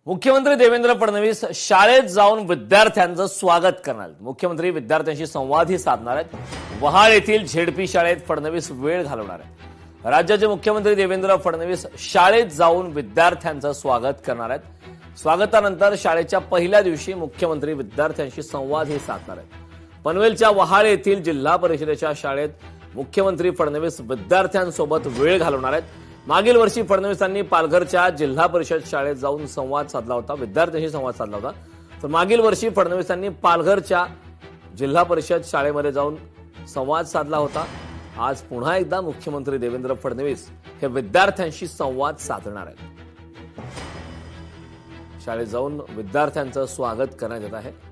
मुख्यमंत्री देवेंद्र फडणवीस शाळेत जाऊन विद्यार्थ्यांचं स्वागत करणार आहेत। मुख्यमंत्री विद्यार्थ्यांशी संवादही साधणार आहेत। वहाळ येथील झेडपी शाळेत फडणवीस वेळ घालवणार आहेत। राज्याचे मुख्यमंत्री देवेंद्र फडणवीस शाळेत जाऊन विद्यार्थ्यांचं स्वागत करणार आहेत। स्वागतानंतर शाळेच्या पहिल्या दिवशी मुख्यमंत्री विद्यार्थ्यांशी संवादही साधणार आहेत। पनवेलच्या वहाळ येथील जिल्हा परिषदेच्या शाळेत मुख्यमंत्री फडणवीस विद्यार्थ्यांसोबत वेळ घालवणार आहेत। मागील वर्षी फडणवीसांनी पालघरच्या जिल्हा परिषद शाळेत जाऊन संवाद साधला होता, विद्यार्थ्यांशी संवाद साधला होता। तर मागील वर्षी फडणवीसांनी पालघरच्या जिल्हा परिषद शाळेमध्ये जाऊन संवाद साधला होता। आज पुन्हा एकदा मुख्यमंत्री देवेंद्र फडणवीस हे विद्यार्थ्यांशी संवाद साधणार आहेत। शाळेत जाऊन विद्यार्थ्यांचं स्वागत करण्यात येत आहे।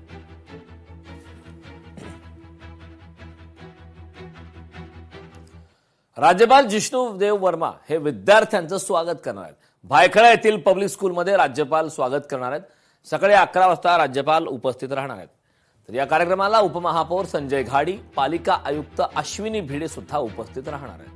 राज्यपाल जिष्णुदेव वर्मा हे विद्यार्थ्यांचं स्वागत करणार आहेत। भायखळा येथील पब्लिक स्कूलमध्ये राज्यपाल स्वागत करणार आहेत। सकाळी 11 वाजता राज्यपाल उपस्थित राहणार आहेत। तर या कार्यक्रमाला उपमहापौर संजय घाडी, पालिका आयुक्त अश्विनी भिडे सुद्धा उपस्थित राहणार आहेत।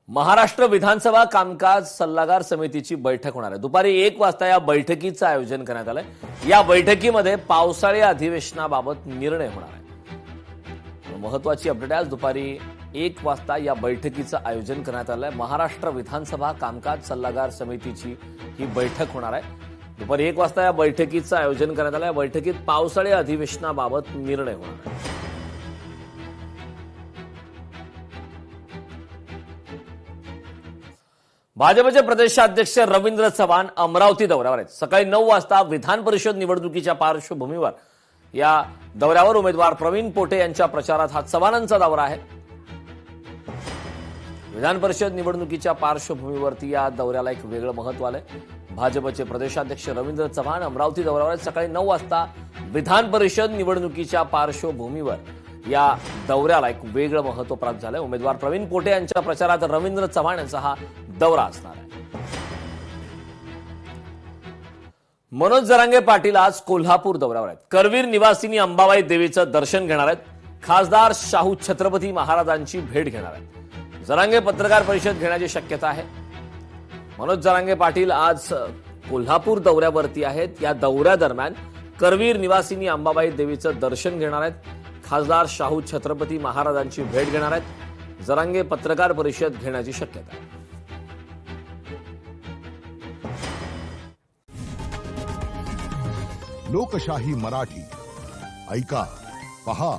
महाराष्ट्र विधानसभा कामकाज सल्लागार समितीची बैठक होणार आहे। दुपारी 1 वाजता या बैठकीचं आयोजन करण्यात आलंय। या बैठकीमध्ये पावसाळी अधिवेशनाबाबत निर्णय होणार आहे। महत्वाची अपडेट आहे, आज दुपारी 1 वाजता या बैठकीचं आयोजन करण्यात आलंय। महाराष्ट्र विधानसभा कामकाज सल्लागार समितीची ही बैठक होणार आहे। दुपारी 1 वाजता या बैठकीचं आयोजन करण्यात आलंय। बैठकीत पावसाळी अधिवेशनाबाबत निर्णय होणार आहे। भाजपचे प्रदेशाध्यक्ष रवींद्र चव्हाण अमरावती दौऱ्यावर आहेत। सकाळी 9 वाजता विधान परिषद निवडणुकीच्या पार्श्वभूमीवर या दौऱ्यावर उमेदवार प्रवीण पोटे यांच्या प्रचारात हा चव्हाणांचा दौरा आहे। विधान परिषद निवडणुकीच्या पार्श्वभूमीवरती या दौऱ्याला एक वेगळं महत्व आलंय। भाजपचे प्रदेशाध्यक्ष रवींद्र चव्हाण अमरावती दौऱ्यावर आहेत। सकाळी 9 वाजता विधान परिषद निवडणुकीच्या पार्श्वभूमीवर या दौऱ्याला एक वेगळं महत्व प्राप्त झालंय। उमेदवार प्रवीण पोटे यांच्या प्रचारात रवींद्र चव्हाण यांचा हा दौरा असणार आहे। मनोज जरांगे पाटील आज कोल्हापूर दौऱ्यावर आहेत। करवीर निवासिनी अंबाबाई देवीचं दर्शन घेणार आहेत। खासदार शाहू छत्रपती महाराजांची भेट घेणार आहेत। जरांगे पत्रकार परिषद घेण्याची शक्यता आहे। मनोज जरांगे पाटील आज कोल्हापूर दौऱ्यावरती आहेत। या दौऱ्यादरम्यान करवीर निवासिनी अंबाबाई देवीचं दर्शन घेणार आहेत। खासदार शाहू छत्रपती महाराजांची भेट घेणार आहेत। जरांगे पत्रकार परिषद घेण्याची शक्यता आहे। लोकशाही मराठी ऐका, पहा,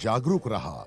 जागरूक रहा।